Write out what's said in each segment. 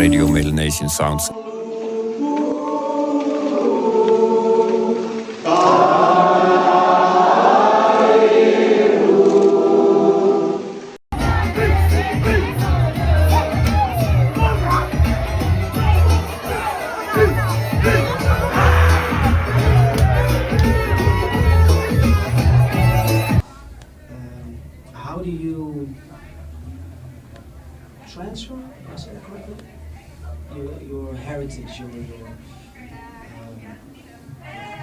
Radio Melanesian Sounds. How do you transfer, is that correctly? Your heritage, your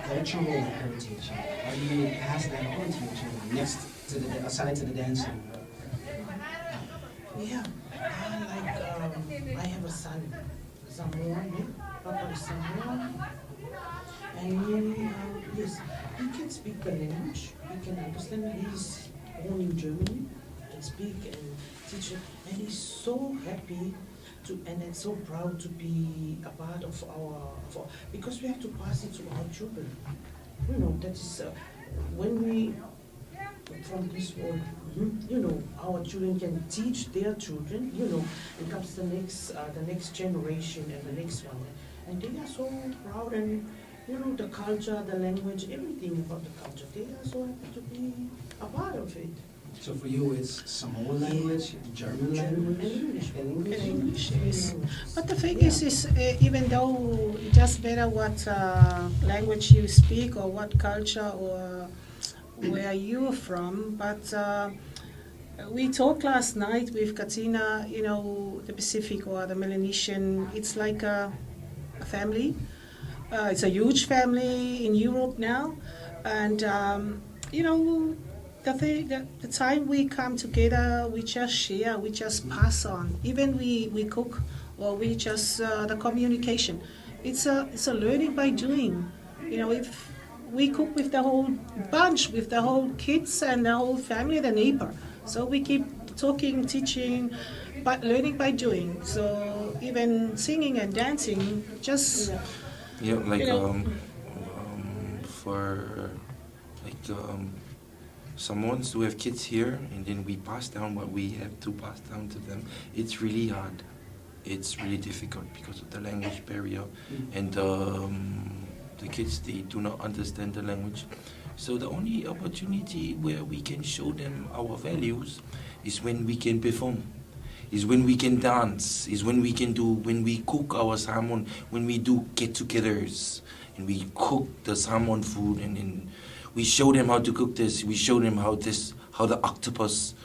cultural heritage. How do you pass that on to your children? Next to the aside to the dancing. Yeah, I have a son, Samoa, Papa is Samoa, and yes, he can speak the language, he can understand, he's born in Germany, can speak and teach it, and he's so happy to, and so proud to be a part of our, because we have to pass it to our children. You know, that is, when we, from this world, you know, our children can teach their children, you know, it comes the next generation and the next one. And they are so proud and, you know, the culture, the language, everything about the culture. They are so happy to be a part of it. So for you it's Samoan language, German language, and English. Yes. But the thing is even though it doesn't matter what language you speak or what culture or where you're from, but we talked last night with Katina, you know, the Pacific or the Melanesian, it's like a family. It's a huge family in Europe now, and you know, the time we come together, we just share, we just pass on. Even we cook, or we just the communication. It's a learning by doing. You know, if we cook with the whole bunch, with the whole kids and the whole family, the neighbor. So we keep talking, teaching, but learning by doing. So even singing and dancing, just yeah, like you know, for like Samoans who have kids here, and then we pass down what we have to pass down to them. It's really hard. It's really difficult because of the language barrier, and the kids, they do not understand the language. So the only opportunity where we can show them our values is when we can perform, is when we can dance, is when we cook our salmon, when we do get-togethers, and we cook the salmon food, and then we show them how to cook this, we show them how the octopus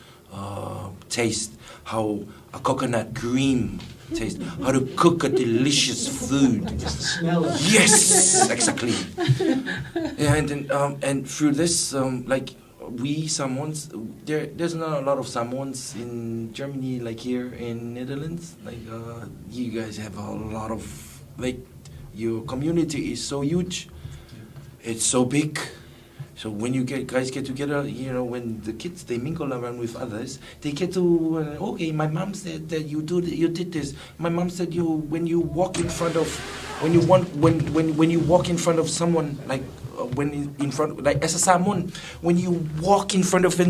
tastes, how a coconut cream tastes, how to cook a delicious food. Just the smell of it. Yes, exactly. Yeah, and then and through this, like we Samoans, there's not a lot of Samoans in Germany like here in Netherlands. Like you guys have a lot of, like, your community is so huge, it's so big. So when you guys get together, you know, when the kids, they mingle around with others, they get to okay, my mom said that you did this. My mom said when you walk in front of someone, like like as a Samoan, when you walk in front of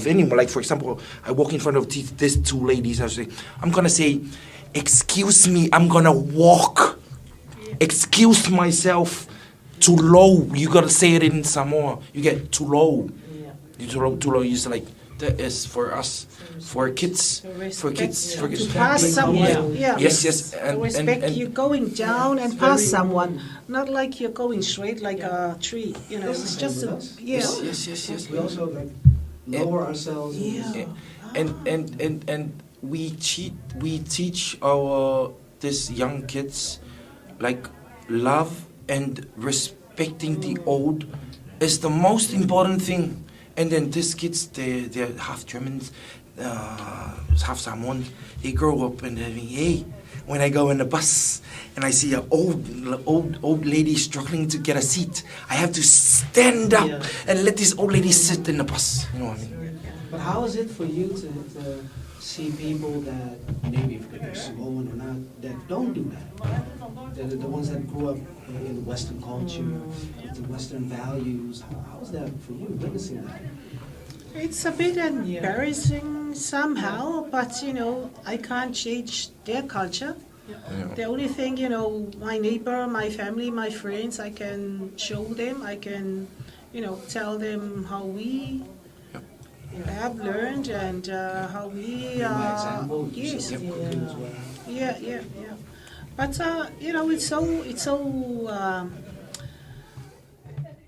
anyone, like for example, I walk in front of these two ladies, I'm gonna say, excuse me, I'm gonna walk, excuse myself. Too low. You gotta say it in Samoa. You get too low. Yeah. You too low. You say like that is for us, for kids, for kids. to pass someone. Yeah. Yes. And respect you going down and pass someone, not like you're going straight like a tree. You know, it's just Yes. We also like lower ourselves. Yeah. And we teach our this young kids like love and respecting the old is the most important thing. And then these kids, they're half Germans, half Samoan. They grow up and they think, hey, when I go in the bus and I see an old lady struggling to get a seat, I have to stand up and let this old lady sit in the bus. You know what I mean? But how is it for you to see people that, maybe if they're Samoan or not, that don't do that? The ones that grew up in Western culture, with the Western values. How is that for you, witnessing that? It's a bit embarrassing somehow, but I can't change their culture. Yeah. The only thing, my neighbor, my family, my friends, I can show them, I can, tell them how we have learned and how we By example, you yes. show them cooking as well. Yeah. But it's so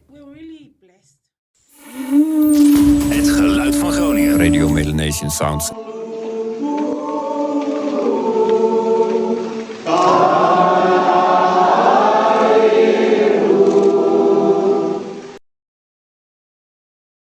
we're really blessed. Het geluid van Groningen. Radio Melanesian Sounds.